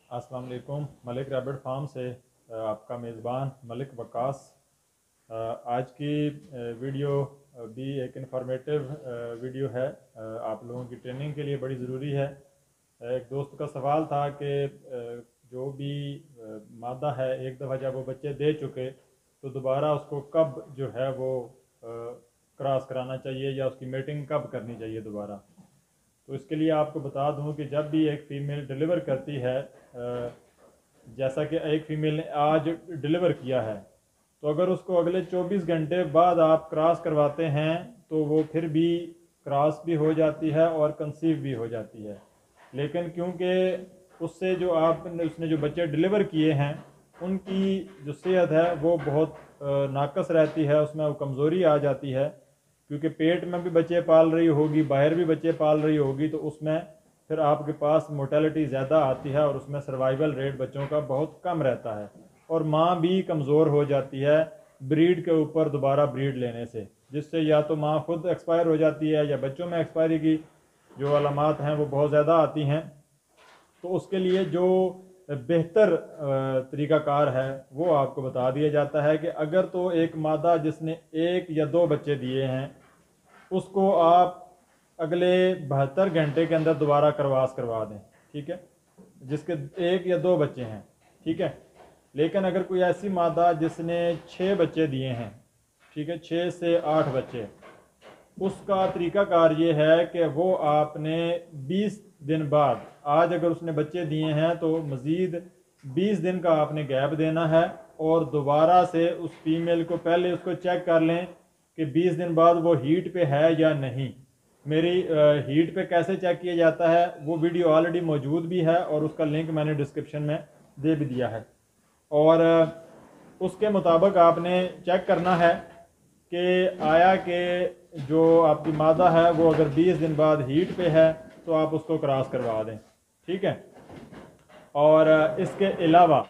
अस्सलाम वालेकुम। Malik rabbit farm से आपका मेज़बान मलिक वक्कास। आज की वीडियो भी एक इन्फॉर्मेटिव वीडियो है। आप लोगों की ट्रेनिंग के लिए बड़ी ज़रूरी है। एक दोस्त का सवाल था कि जो भी मादा है एक दफ़ा जब वो बच्चे दे चुके तो दोबारा उसको कब जो है वो क्रॉस कराना चाहिए या उसकी मेटिंग कब करनी चाहिए दोबारा। तो इसके लिए आपको बता दूं कि जब भी एक फ़ीमेल डिलीवर करती है, जैसा कि एक फ़ीमेल ने आज डिलीवर किया है, तो अगर उसको अगले 24 घंटे बाद आप क्रॉस करवाते हैं तो वो फिर भी क्रॉस भी हो जाती है और कंसीव भी हो जाती है। लेकिन क्योंकि उससे जो आपने उसने जो बच्चे डिलीवर किए हैं उनकी जो सेहत है वो बहुत नाकस रहती है, उसमें वो कमज़ोरी आ जाती है, क्योंकि पेट में भी बच्चे पाल रही होगी, बाहर भी बच्चे पाल रही होगी, तो उसमें फिर आपके पास मोर्टेलिटी ज़्यादा आती है और उसमें सर्वाइवल रेट बच्चों का बहुत कम रहता है और माँ भी कमज़ोर हो जाती है ब्रीड के ऊपर दोबारा ब्रीड लेने से, जिससे या तो माँ खुद एक्सपायर हो जाती है या बच्चों में एक्सपायरी की जो अलामात हैं वो बहुत ज़्यादा आती हैं। तो उसके लिए जो बेहतर तरीक़ाकार है वो आपको बता दिया जाता है कि अगर तो एक मादा जिसने 1 या 2 बच्चे दिए हैं उसको आप अगले 72 घंटे के अंदर दोबारा क्रॉस करवा दें, ठीक है, जिसके 1 या 2 बच्चे हैं, ठीक है। लेकिन अगर कोई ऐसी मादा जिसने 6 बच्चे दिए हैं, ठीक है, 6 से 8 बच्चे, उसका तरीक़ाकार ये है कि वो आपने 20 दिन बाद, आज अगर उसने बच्चे दिए हैं तो मज़ीद 20 दिन का आपने गैप देना है और दोबारा से उस फीमेल को पहले उसको चेक कर लें कि 20 दिन बाद वो हीट पे है या नहीं। मेरी हीट पे कैसे चेक किया जाता है वो वीडियो ऑलरेडी मौजूद भी है और उसका लिंक मैंने डिस्क्रिप्शन में दे भी दिया है। और उसके मुताबिक आपने चेक करना है कि आया कि जो आपकी मादा है वो अगर 20 दिन बाद हीट पे है तो आप उसको क्रॉस करवा दें, ठीक है। और इसके अलावा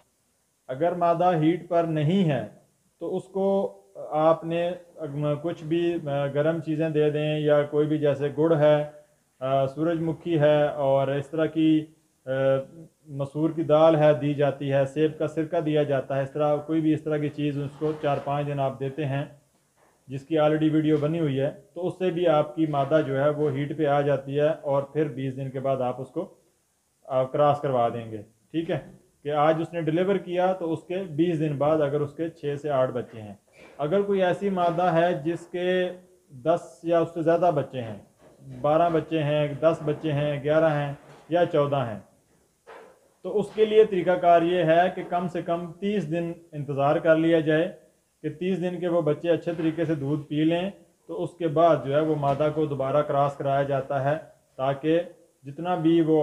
अगर मादा हीट पर नहीं है तो उसको आपने कुछ भी गर्म चीज़ें दे दें या कोई भी, जैसे गुड़ है, सूरजमुखी है और इस तरह की मसूर की दाल है दी जाती है, सेब का सिरका दिया जाता है, इस तरह कोई भी इस तरह की चीज़ उसको 4-5 दिन आप देते हैं, जिसकी ऑलरेडी वीडियो बनी हुई है, तो उससे भी आपकी मादा जो है वो हीट पे आ जाती है और फिर 20 दिन के बाद आप उसको क्रॉस करवा देंगे, ठीक है। कि आज उसने डिलीवर किया तो उसके 20 दिन बाद अगर उसके 6 से 8 बच्चे हैं, अगर कोई ऐसी मादा है जिसके 10 या उससे ज़्यादा बच्चे हैं, 12 बच्चे हैं, 10 बच्चे हैं, 11 हैं या 14 हैं, तो उसके लिए तरीक़ाकार ये है कि कम से कम 30 दिन इंतज़ार कर लिया जाए कि 30 दिन के वो बच्चे अच्छे तरीके से दूध पी लें, तो उसके बाद जो है वो मादा को दोबारा क्रॉस कराया जाता है, ताकि जितना भी वो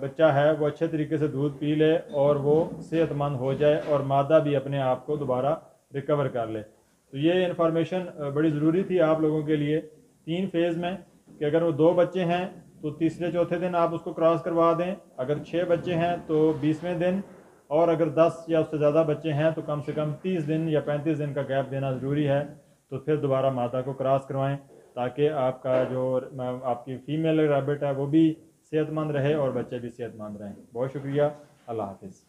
बच्चा है वो अच्छे तरीके से दूध पी ले और वो सेहतमंद हो जाए और मादा भी अपने आप को दोबारा रिकवर कर ले। तो ये इन्फॉर्मेशन बड़ी ज़रूरी थी आप लोगों के लिए 3 फेज़ में, कि अगर वो 2 बच्चे हैं तो तीसरे चौथे दिन आप उसको क्रॉस करवा दें, अगर 6 बच्चे हैं तो 20वें दिन, और अगर 10 या उससे ज़्यादा बच्चे हैं तो कम से कम 30 दिन या 35 दिन का गैप देना ज़रूरी है। तो फिर दोबारा मादा को क्रॉस करवाएं ताकि आपका जो आपकी फ़ीमेल रैबिट है वो भी सेहतमंद रहे और बच्चे भी सेहतमंद रहें। बहुत शुक्रिया। अल्लाह हाफिज़।